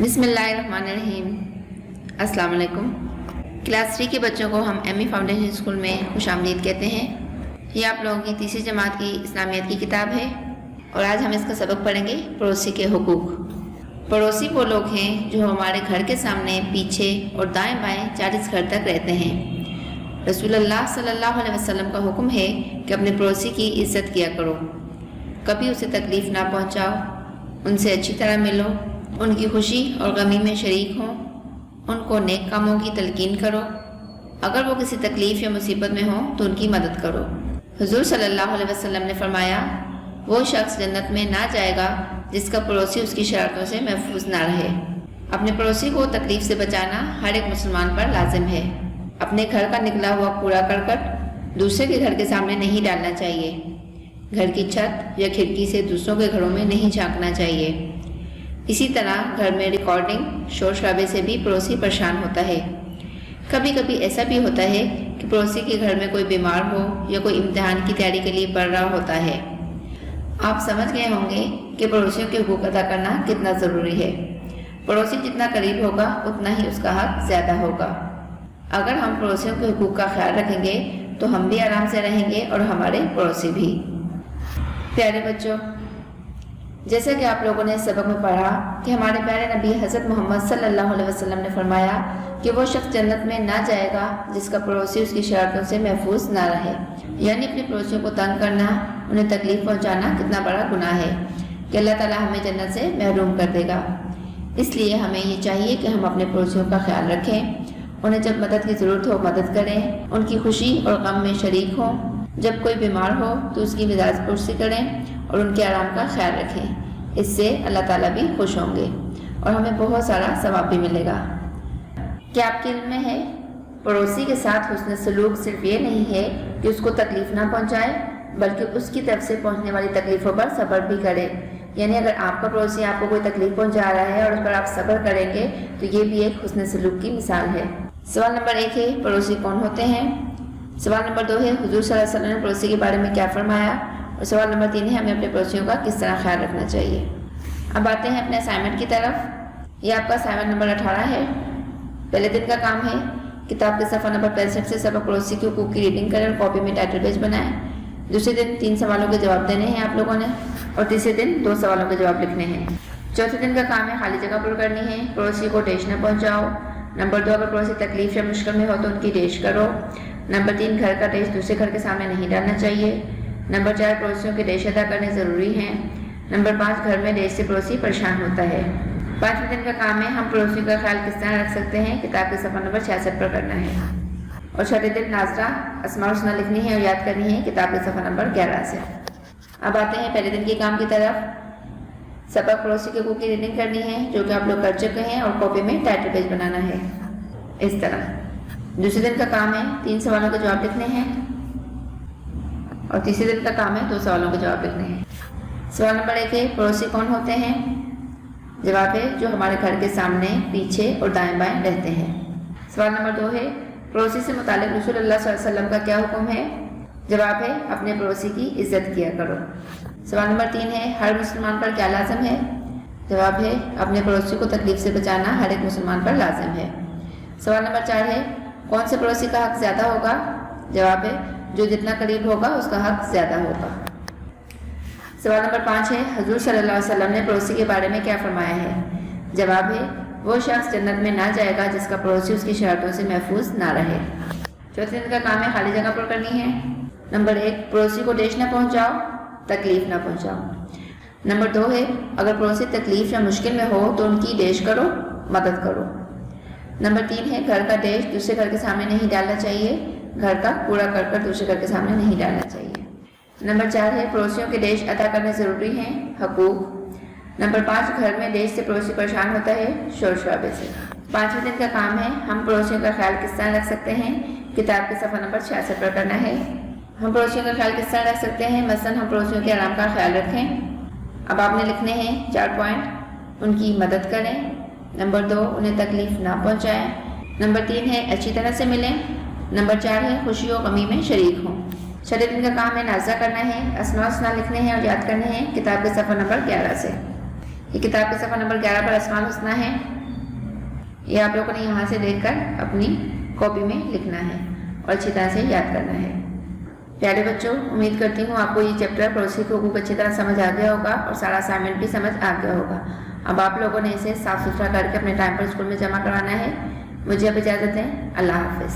بسم اللہ الرحمن الرحیم۔ السلام علیکم۔ کلاس 3 کے بچوں کو ہم ایم ای فاؤنڈیشن اسکول میں خوش آمدید کہتے ہیں۔ یہ آپ لوگوں کی تیسری جماعت کی اسلامیات کی کتاب ہے اور آج ہم اس کا سبق پڑھیں گے پڑوسی کے حقوق۔ پڑوسی وہ لوگ ہیں جو ہمارے گھر کے سامنے، پیچھے اور دائیں بائیں 40 گھر تک رہتے ہیں۔ رسول اللہ صلی اللہ علیہ وسلم کا حکم ہے کہ اپنے پڑوسی کی عزت کیا کرو، کبھی اسے تکلیف نہ پہنچاؤ، ان سے اچھی طرح ملو، ان کی خوشی اور غمی میں شریک ہوں، ان کو نیک کاموں کی تلقین کرو، اگر وہ کسی تکلیف یا مصیبت میں ہوں تو ان کی مدد کرو۔ حضور صلی اللہ علیہ وسلم نے فرمایا، وہ شخص جنت میں نہ جائے گا جس کا پڑوسی اس کی شرارتوں سے محفوظ نہ رہے۔ اپنے پڑوسی کو تکلیف سے بچانا ہر ایک مسلمان پر لازم ہے۔ اپنے گھر کا نکلا ہوا کوڑا کرکٹ دوسرے کے گھر کے سامنے نہیں ڈالنا چاہیے۔ گھر کی چھت یا کھڑکی سے دوسروں کے گھروں میں نہیں جھانکنا چاہیے۔ اسی طرح گھر میں ریکارڈنگ، شور شرابے سے بھی پڑوسی پریشان ہوتا ہے۔ کبھی کبھی ایسا بھی ہوتا ہے کہ پڑوسی کے گھر میں کوئی بیمار ہو یا کوئی امتحان کی تیاری کے لیے پڑھ رہا ہوتا ہے۔ آپ سمجھ گئے ہوں گے کہ پڑوسیوں کے حقوق ادا کرنا کتنا ضروری ہے۔ پڑوسی جتنا قریب ہوگا اتنا ہی اس کا حق زیادہ ہوگا۔ اگر ہم پڑوسیوں کے حقوق کا خیال رکھیں گے تو ہم بھی آرام سے رہیں گے اور ہمارے پڑوسی بھی۔ پیارے بچوں، جیسا کہ آپ لوگوں نے سبق میں پڑھا کہ ہمارے پیارے نبی حضرت محمد صلی اللہ علیہ وسلم نے فرمایا کہ وہ شخص جنت میں نہ جائے گا جس کا پڑوسی اس کی شرارتوں سے محفوظ نہ رہے۔ یعنی اپنے پڑوسیوں کو تنگ کرنا، انہیں تکلیف پہنچانا کتنا بڑا گناہ ہے کہ اللہ تعالیٰ ہمیں جنت سے محروم کر دے گا۔ اس لیے ہمیں یہ چاہیے کہ ہم اپنے پڑوسیوں کا خیال رکھیں، انہیں جب مدد کی ضرورت ہو مدد کریں، ان کی خوشی اور غم میں شریک ہوں، جب کوئی بیمار ہو تو اس کی مزاج پرسی کریں اور ان کے آرام کا خیال رکھیں۔ اس سے اللہ تعالیٰ بھی خوش ہوں گے اور ہمیں بہت سارا ثواب بھی ملے گا۔ کیا آپ کے علم میں ہے پڑوسی کے ساتھ حسن سلوک صرف یہ نہیں ہے کہ اس کو تکلیف نہ پہنچائے بلکہ اس کی طرف سے پہنچنے والی تکلیفوں پر صبر بھی کرے۔ یعنی اگر آپ کا پڑوسی آپ کو کوئی تکلیف پہنچا رہا ہے اور اس پر آپ صبر کریں گے تو یہ بھی ایک حسن سلوک کی مثال ہے۔ سوال نمبر 1 ہے پڑوسی کون ہوتے ہیں؟ سوال نمبر 2 ہے حضور صلی اللہ علیہ وسلم نے پڑوسی کے بارے میں کیا فرمایا؟ اور سوال نمبر 3 ہے ہمیں اپنے پڑوسیوں کا کس طرح خیال رکھنا چاہیے۔ اب آتے ہیں اپنے اسائنمنٹ کی طرف۔ یہ آپ کا اسائنمنٹ نمبر 18 ہے۔ پہلے دن کا کام ہے کتاب کے صفحہ نمبر 65 سے سبق پڑوسی کے حقوق کی ریڈنگ کریں اور کاپی میں ٹائٹل پیج بنائیں۔ دوسرے دن 3 سوالوں کے جواب دینے ہیں آپ لوگوں نے اور تیسرے دن 2 سوالوں کے جواب لکھنے ہیں۔ چوتھے دن کا کام ہے خالی جگہ پر کرنی ہے، پڑوسی کو ڈیش نہ پہنچاؤ۔ نمبر 2 اگر پڑوسی تکلیف یا مشکل میں ہو تو ان کی ڈیش کرو۔ نمبر 3 گھر کا ڈیش دوسرے گھر کے سامنے نہیں ڈالنا چاہیے۔ نمبر 4 پڑوسیوں کے ڈیش ادا کرنے ضروری ہیں۔ نمبر 5 گھر میں ڈیش سے پڑوسی پریشان ہوتا ہے۔ 5ویں دن کا کام ہے ہم پڑوسیوں کا خیال کس طرح رکھ سکتے ہیں، کتاب کے صفحہ نمبر 66 پر کرنا ہے۔ اور 6ویں دن ناظرہ اسماء الحسنی لکھنی ہے اور یاد کرنی ہے کتاب کے صفحہ نمبر 11 سے۔ اب آتے ہیں پہلے دن کے کام کی طرف۔ سبق پڑوسی کے حقوق کی ریڈنگ کرنی ہے جو کہ آپ لوگ کر چکے ہیں اور کاپی میں ٹائٹل پیج بنانا ہے اس طرح۔ دوسرے دن کا کام ہے 3 سوالوں کے جواب لکھنے ہیں اور تیسرے دن کا کام ہے 2 سوالوں کے جواب لکھنے ہیں۔ سوال نمبر 1 ہے پڑوسی کون ہوتے ہیں؟ جواب ہے جو ہمارے گھر کے سامنے، پیچھے اور دائیں بائیں رہتے ہیں۔ سوال نمبر 2 ہے پڑوسی سے متعلق رسول اللہ صلی اللہ علیہ وسلم کا کیا حکم ہے؟ جواب ہے اپنے پڑوسی کی عزت کیا کرو۔ سوال نمبر 3 ہے ہر مسلمان پر کیا لازم ہے؟ جواب ہے اپنے پڑوسی کو تکلیف سے بچانا ہر ایک مسلمان پر لازم ہے۔ سوال نمبر 4 ہے کون سے پڑوسی کا حق زیادہ ہوگا؟ جواب ہے جو جتنا قریب ہوگا اس کا حق زیادہ ہوگا۔ سوال نمبر 5 ہے حضور صلی اللہ علیہ وسلم نے پڑوسی کے بارے میں کیا فرمایا ہے؟ جواب ہے وہ شخص جنت میں نہ جائے گا جس کا پڑوسی اس کی شرارتوں سے محفوظ نہ رہے۔ چوتھے دن کا کام ہے خالی جگہ پر کرنی ہے۔ نمبر 1 پڑوسی کو ڈیش نہ پہنچاؤ، تکلیف نہ پہنچاؤ۔ نمبر 2 ہے اگر پڑوسی تکلیف یا مشکل میں ہو تو ان کی ڈیش کرو، مدد کرو۔ نمبر 3 ہے گھر کا ڈیش دوسرے گھر کے سامنے نہیں ڈالنا چاہیے، گھر کا کوڑا کرکٹ دوسرے گھر کے سامنے نہیں ڈالنا چاہیے۔ نمبر 4 ہے پڑوسیوں کے ڈیش ادا کرنے ضروری ہیں، حقوق۔ نمبر 5 گھر میں ڈیش سے پڑوسی پریشان ہوتا ہے، شور شرابے سے۔ 5ویں دن کا کام ہے ہم پڑوسیوں کا خیال کس طرح رکھ سکتے ہیں، کتاب کے صفحہ نمبر 66 پر کرنا ہے۔ ہم پڑوسیوں کا خیال کس طرح رکھ سکتے ہیں، مثلاً ہم پڑوسیوں کے آرام کا خیال رکھیں۔ اب آپ نے لکھنے ہیں 4 پوائنٹ۔ ان کی مدد کریں۔ نمبر 2 انہیں تکلیف نہ پہنچائیں۔ نمبر 3 ہے اچھی طرح سے ملیں۔ نمبر 4 ہے خوشی و غمی میں شریک ہوں۔ 6 دن کا کام ہے نازرہ کرنا ہے، اسماء الحسنی لکھنے ہیں اور یاد کرنے ہیں کتاب کے صفحہ نمبر 11 سے۔ یہ کتاب کے صفحہ نمبر 11 پر اسماء الحسنی ہے. یہ آپ لوگوں نے یہاں سے دیکھ کر اپنی کاپی میں لکھنا ہے اور اچھی طرح سے یاد کرنا ہے. پیارے بچوں، امید کرتی ہوں آپ کو یہ چیپٹر پڑوسی کے حقوق اچھی طرح سمجھ آ گیا ہوگا اور سارا اسائنمنٹ بھی سمجھ آ گیا ہوگا. اب آپ لوگوں نے اسے صاف ستھرا کر کے اپنے ٹائم پر اسکول میں جمع کرانا ہے. مجھے اب اجازت ہے. اللہ حافظ.